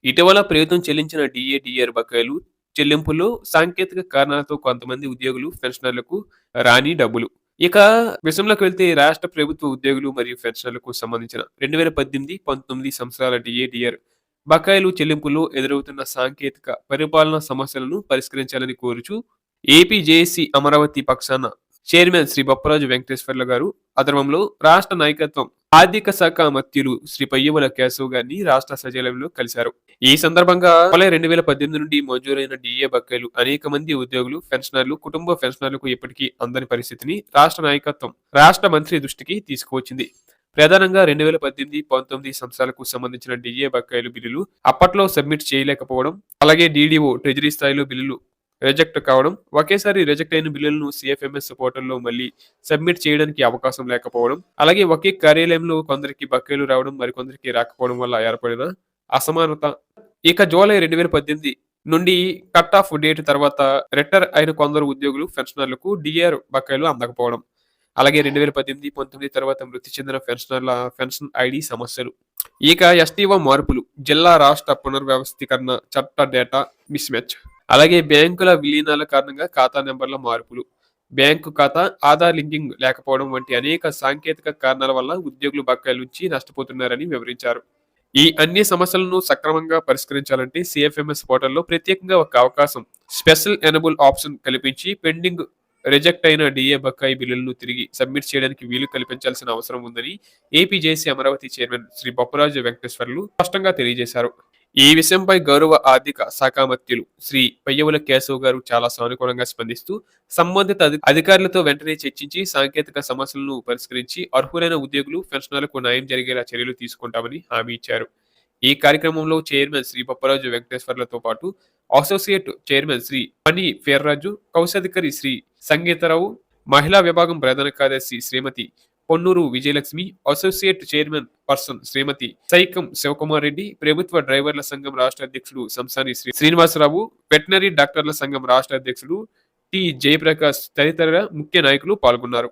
ఇటీవల ప్రభుత్వం చెల్లించిన డీఏ, డీఆర్ బకాయిలు చెల్లింపుల్లో సాంకేతిక కారణాలతో కొంతమంది ఉద్యోగులు, పెన్షనర్లకు రాని డబ్బులు. ఇక విషయంలోకి వెళ్తే రాష్ట్ర ప్రభుత్వ ఉద్యోగులు మరియు పెన్షనర్లకు సంబంధించిన 2018, 19 సంవత్సరాల డీఏ, డీఆర్ బకాయిలు చెల్లింపుల్లో ఎదురవుతున్న సాంకేతిక పరిపాలనా సమస్యలను పరిష్కరించాలని కోరుచూ ఏపీ జేఏసీ అమరావతి పక్షాన చైర్మన్ శ్రీ బొప్పరాజు వెంకటేశ్వర్లు గారు ఆధ్వర్యంలో రాష్ట్ర నాయకత్వం ఆర్థిక శాఖ మంత్రులు శ్రీ పయ్యవుల కేశవ్ గారిని రాష్ట్ర సచివాలయంలో కలిశారు. ఈ సందర్భంగా జూలై 2018 నుండి మంజూరైన డీఏ బకాయిలు అనేక మంది ఉద్యోగులు, పెన్షనర్లు, కుటుంబ పెన్షనర్లకు ఇప్పటికీ అందని పరిస్థితిని రాష్ట్ర నాయకత్వం రాష్ట్ర మంత్రి దృష్టికి తీసుకువచ్చింది. ప్రధానంగా 2018, 19 సంవత్సరాలకు సంబంధించిన డీఏ బకాయిలు బిల్లులు అప్పట్లో సబ్మిట్ చేయలేకపోవడం, అలాగే డీడీఓ ట్రెజరీ స్థాయిలో బిల్లులు రిజెక్ట్ కావడం, ఒకేసారి రిజెక్ట్ అయిన బిల్లులను సిఎఫ్ఎంఎస్ పోర్టల్లో మళ్ళీ సబ్మిట్ చేయడానికి అవకాశం లేకపోవడం, అలాగే ఒకే కార్యాలయంలో కొందరికి బకాయిలు రావడం, మరికొందరికి రాకపోవడం వల్ల ఏర్పడిన అసమానత. ఇక జూలై 2018 నుండి కట్ ఆఫ్ డేట్ తర్వాత రిటైర్ అయిన కొందరు ఉద్యోగులు, పెన్షనర్లకు డీఆర్ బకాయిలు అందకపోవడం, అలాగే 2018, 19 తర్వాత మృతి చెందిన పెన్షనర్ల పెన్షన్ ఐడి సమస్యలు. ఇక ఎస్టీఓ మార్పులు, జిల్లా రాష్ట్ర పునర్వ్యవస్థీకరణ చట్ట డేటా మిస్ మ్యాచ్, అలాగే బ్యాంకుల విలీనాల కారణంగా ఖాతా నెంబర్ల మార్పులు, బ్యాంకు ఖాతా ఆధార్ లింకింగ్ లేకపోవడం వంటి అనేక సాంకేతిక కారణాల వల్ల ఉద్యోగులు బకాయిల నుంచి నష్టపోతున్నారని వివరించారు. ఈ అన్ని సమస్యలను సక్రమంగా పరిష్కరించాలంటే సిఎఫ్ఎంఎస్ పోర్టల్లో ప్రత్యేకంగా ఒక అవకాశం, స్పెషల్ ఎనబుల్ ఆప్షన్ కల్పించి పెండింగ్ రిజెక్ట్ అయిన డీఏ బకాయి బిల్లులను తిరిగి సబ్మిట్ చేయడానికి వీలు కల్పించాల్సిన అవసరం ఉందని AP JAC Amaravati chairman Shri Bopparaju Venkateswarlu స్పష్టంగా తెలియజేశారు. ఈ విషయంపై గౌరవ ఆర్థిక శాఖ మంత్రులు శ్రీ పయ్యవుల కేశవ్ గారు చాలా సానుకూలంగా స్పందిస్తూ సంబంధిత అధికారులతో వెంటనే చర్చించి సాంకేతిక సమస్యలను పరిష్కరించి అర్హులైన ఉద్యోగులు, పెన్షనర్లకు న్యాయం జరిగేలా చర్యలు తీసుకుంటామని హామీ ఇచ్చారు. ఈ కార్యక్రమంలో చైర్మన్ శ్రీ బొప్పరాజు వెంకటేశ్వర్లతో పాటు అసోసియేట్ చైర్మన్ శ్రీ పని ఫేర్రాజు, కౌశాధికారి శ్రీ సంగీతరావు, మహిళా విభాగం ప్రధాన కార్యదర్శి Shrimati Ponnuru Vijayalakshmi, associate chairman person Shrimati Saikam Shivakumar Reddy, ప్రభుత్వ డ్రైవర్ల సంఘం రాష్ట్ర అధ్యక్షుడు సంసాని శ్రీనివాసరావు, వెటనరీ డాక్టర్ల సంఘం రాష్ట్ర అధ్యక్షుడు టి జయప్రకాష్ తదితర ముఖ్య నాయకులు పాల్గొన్నారు.